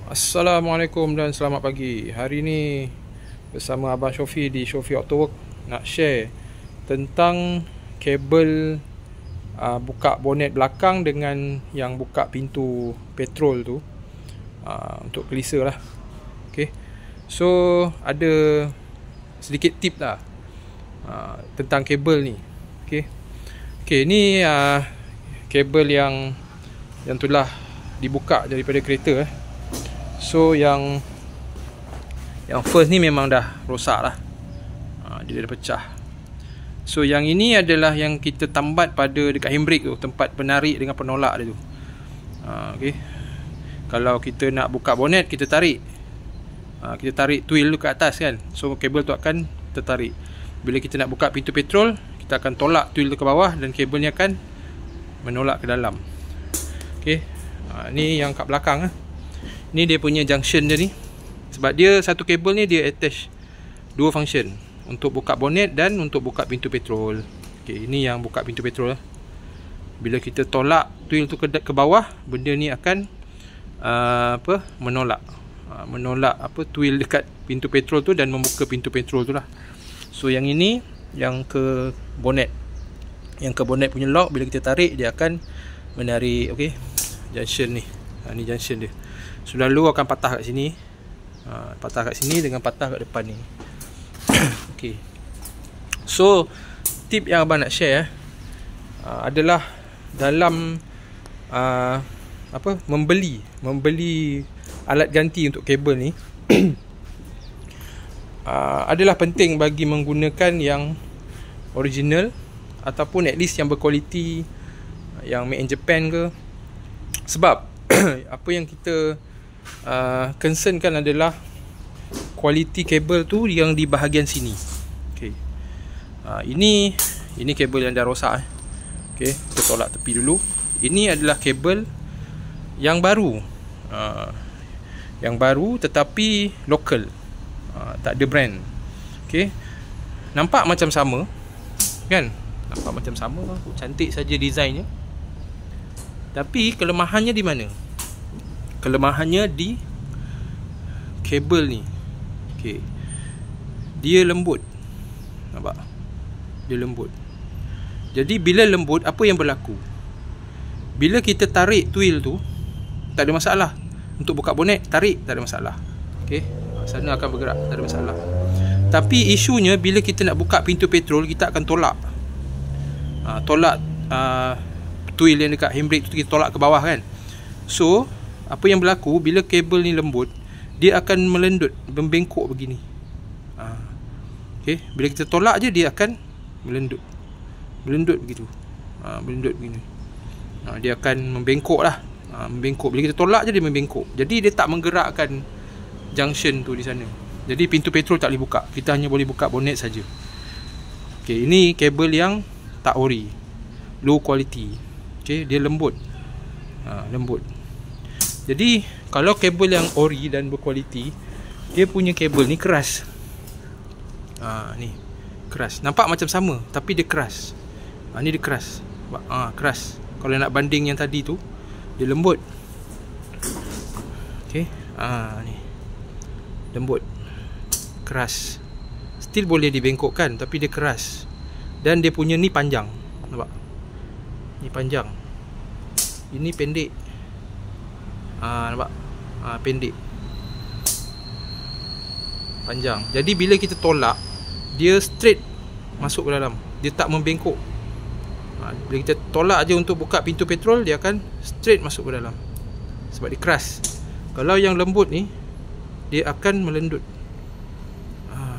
Assalamualaikum dan selamat pagi. Hari ni bersama Abang Shofi di Shofi Autowork nak share tentang kabel buka bonet belakang dengan yang buka pintu petrol tu, untuk kelisa lah. Okay. So ada sedikit tip lah tentang kabel ni. Okay, ni kabel yang telah dibuka daripada kereta. So yang first ni memang dah rosak lah, dia dah pecah. So yang ini adalah yang kita tambat pada dekat handbrake tu, tempat penarik dengan penolak dia tu. Okay. Kalau kita nak buka bonet, kita tarik, kita tarik twill tu ke atas kan. So kabel tu akan tertarik. Bila kita nak buka pintu petrol, kita akan tolak twill tu ke bawah dan kabel ni akan menolak ke dalam. Okay. Ni yang kat belakang . Ni dia punya junction dia ni. Sebab dia satu kabel ni dia attach dua function, untuk buka bonet dan untuk buka pintu petrol. Okay, ini yang buka pintu petrol . Bila kita tolak twill tu ke bawah, benda ni akan menolak twill dekat pintu petrol tu dan membuka pintu petrol tu lah. So yang ini yang ke bonet. Yang ke bonet punya lock, bila kita tarik dia akan menarik. Okay, junction ni. Ni junction dia. So lalu akan patah kat sini, patah kat sini dengan patah kat depan ni. Okay. So tip yang abang nak share adalah dalam membeli alat ganti untuk kabel ni adalah penting bagi menggunakan yang original ataupun at least yang berkualiti, yang made in Japan ke. Sebab apa yang kita concern kan adalah kualiti kabel tu yang di bahagian sini. Okay. Ini kabel yang dah rosak. Okay, kita tolak tepi dulu. Ini adalah kabel yang baru, tetapi local, tak ada brand. Okay, nampak macam sama kan, nampak macam sama, cantik saja desainnya. Tapi kelemahannya di mana? Kelemahannya di kabel ni. Okay, dia lembut. Nampak? Dia lembut. Jadi bila lembut, apa yang berlaku? Bila kita tarik twill tu, tak ada masalah. Untuk buka bonet, tarik, tak ada masalah. Okay, sana akan bergerak, tak ada masalah. Tapi isunya bila kita nak buka pintu petrol, kita akan tolak twill yang dekat handbrake tu, kita tolak ke bawah kan. So apa yang berlaku bila kabel ni lembut, dia akan melendut, membengkok begini. Okay, bila kita tolak je dia akan melendut begitu. Melendut begini. Dia akan membengkok lah. Membengkok. Bila kita tolak je dia membengkok. Jadi dia tak menggerakkan junction tu di sana. Jadi pintu petrol tak boleh buka. Kita hanya boleh buka bonet saja. Okay, ini kabel yang tak ori, low quality. Okay, dia lembut. Lembut. Jadi kalau kabel yang ori dan berkualiti, dia punya kabel ni keras. Ni keras. Nampak macam sama tapi dia keras. Ni dia keras. Keras. Kalau nak banding yang tadi tu, dia lembut. Okey. Ni. Lembut. Keras. Still boleh dibengkokkan tapi dia keras. Dan dia punya ni panjang. Nampak? Ni panjang. Ini pendek. Nampak? Pendek. Panjang. Jadi bila kita tolak, dia straight masuk ke dalam. Dia tak membengkok. Bila kita tolak je untuk buka pintu petrol, dia akan straight masuk ke dalam. Sebab dia keras. Kalau yang lembut ni, dia akan melendut.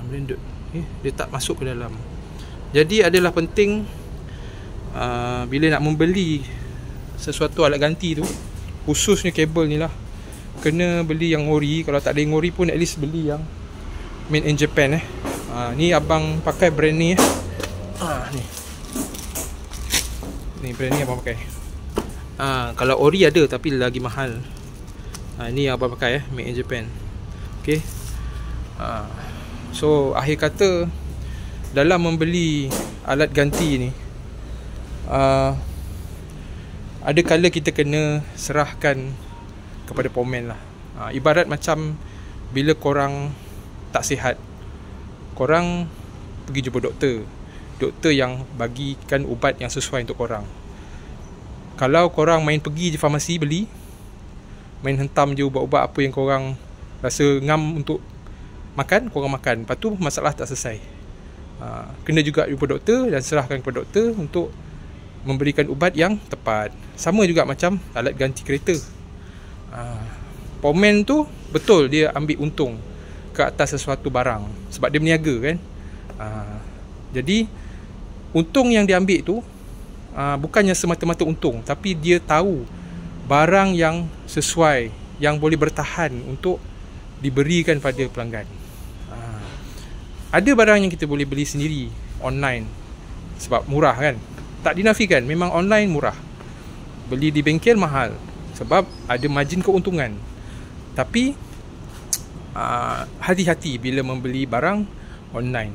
Melendut. Okay? Dia tak masuk ke dalam. Jadi adalah penting bila nak membeli sesuatu alat ganti tu, khususnya kabel ni lah, kena beli yang ori. Kalau tak ada yang ori pun, at least beli yang made in Japan. Ni abang pakai brand ni. Ni brand ni abang pakai. Kalau ori ada tapi lagi mahal. Ni yang abang pakai made in Japan. Okay. So akhir kata, dalam membeli alat ganti ni, ada kala kita kena serahkan kepada pomen lah. Ibarat macam bila korang tak sihat, korang pergi jumpa doktor yang bagikan ubat yang sesuai untuk korang. Kalau korang main pergi je farmasi beli, main hentam je ubat-ubat apa yang korang rasa ngam untuk makan, korang makan, lepas tu masalah tak selesai. Kena juga jumpa doktor dan serahkan kepada doktor untuk memberikan ubat yang tepat. Sama juga macam alat ganti kereta. Pomen tu betul dia ambil untung ke atas sesuatu barang sebab dia berniaga kan. Jadi untung yang dia ambil tu bukannya semata-mata untung, tapi dia tahu barang yang sesuai, yang boleh bertahan untuk diberikan pada pelanggan. Ada barang yang kita boleh beli sendiri online sebab murah kan. Tak dinafikan, memang online murah. Beli di bengkel mahal sebab ada margin keuntungan. Tapi hati-hati bila membeli barang online.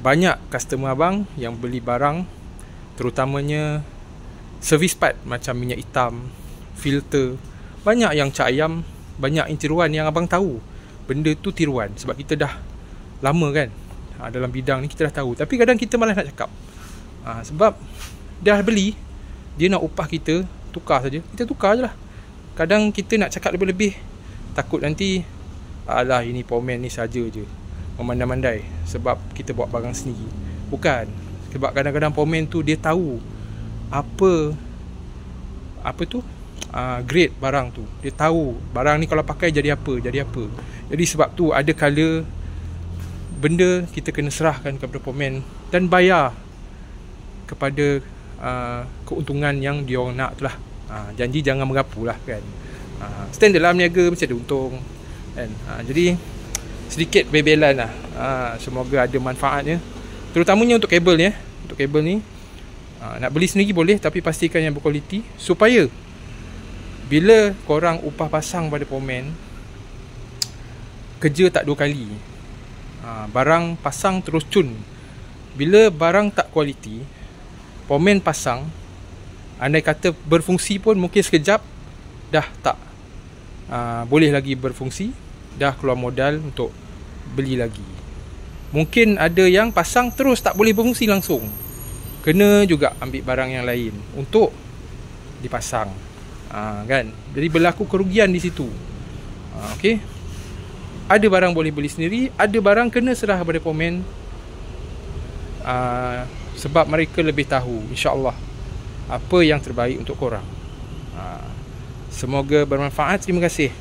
Banyak customer abang yang beli barang, terutamanya service part macam minyak hitam, filter. Banyak yang cak ayam, banyak yang tiruan yang abang tahu benda tu tiruan sebab kita dah lama kan dalam bidang ni, kita dah tahu. Tapi kadang kita malas nak cakap sebab dah beli, dia nak upah kita tukar saja, kita tukar je lah. Kadang kita nak cakap lebih-lebih, takut nanti alah ini pomen ni saja je, memandai-mandai sebab kita buat barang sendiri. Bukan, sebab kadang-kadang pomen tu dia tahu apa tu grade barang tu. Dia tahu barang ni kalau pakai jadi apa. Jadi sebab tu ada kala benda kita kena serahkan kepada pomen dan bayar kepada keuntungan yang dia orang nak tu lah. Janji jangan merapu lah kan. Stand dalam niaga mesti ada untung kan. Jadi sedikit bebelan lah. Semoga ada manfaatnya, terutamanya untuk kabel ni. Untuk kabel ni nak beli sendiri boleh, tapi pastikan yang berkualiti supaya bila korang upah pasang pada pomen, kerja tak dua kali. Barang pasang terus cun. Bila barang tak kualiti, pomen pasang, andai kata berfungsi pun mungkin sekejap dah tak boleh lagi berfungsi, dah keluar modal untuk beli lagi. Mungkin ada yang pasang terus tak boleh berfungsi langsung, kena juga ambil barang yang lain untuk dipasang. Kan? Jadi berlaku kerugian di situ. Okey. Ada barang boleh beli sendiri, ada barang kena serah kepada pomen. Sebab mereka lebih tahu insya-Allah apa yang terbaik untuk korang. Semoga bermanfaat. Terima kasih.